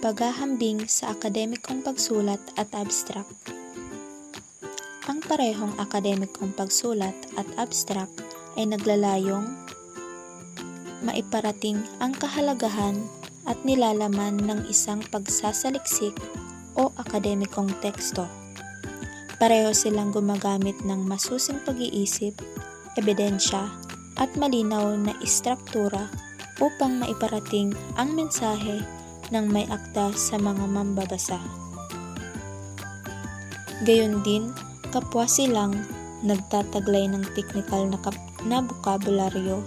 Paghahambing sa akademikong pagsulat at abstract. Ang parehong akademikong pagsulat at abstract ay naglalayong maiparating ang kahalagahan at nilalaman ng isang pagsasaliksik o akademikong teksto. Pareho silang gumagamit ng masusing pag-iisip, ebidensya, at malinaw na istruktura upang maiparating ang mensahe ng may akda sa mga mambabasa. Gayon din, kapwa silang nagtataglay ng teknikal na bokabularyo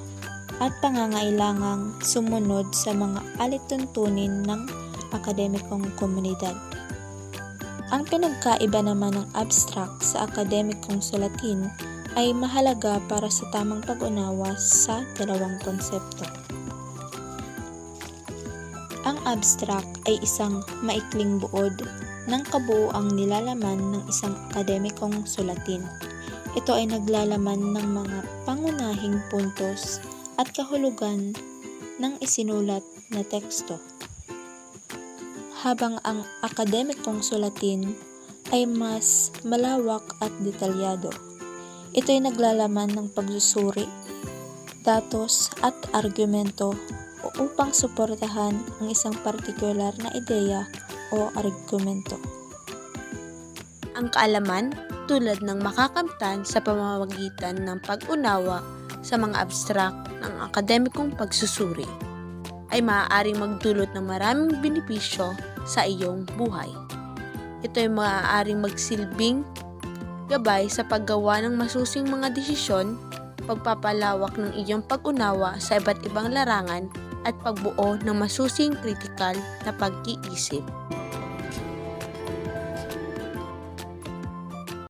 at pangangailangang sumunod sa mga alituntunin ng akademikong komunidad. Ang pinagkaiba naman ng abstract sa akademikong sulatin ay mahalaga para sa tamang pag-unawa sa dalawang konsepto. Ang abstract ay isang maikling buod ng kabuuang nilalaman ng isang akademikong sulatin. Ito ay naglalaman ng mga pangunahing puntos at kahulugan ng isinulat na teksto. Habang ang akademikong sulatin ay mas malawak at detalyado. Ito ay naglalaman ng pagsusuri, datos at argumento upang suportahan ang isang partikular na ideya o argumento. Ang kaalaman, tulad ng makakamtan sa pamamagitan ng pag-unawa sa mga abstract ng akademikong pagsusuri, ay maaaring magdulot ng maraming benepisyo sa iyong buhay. Ito ay maaaring magsilbing gabay sa paggawa ng masusing mga desisyon, pagpapalawak ng iyong pag-unawa sa iba't ibang larangan, at pagbuo ng masusing kritikal na pag-iisip.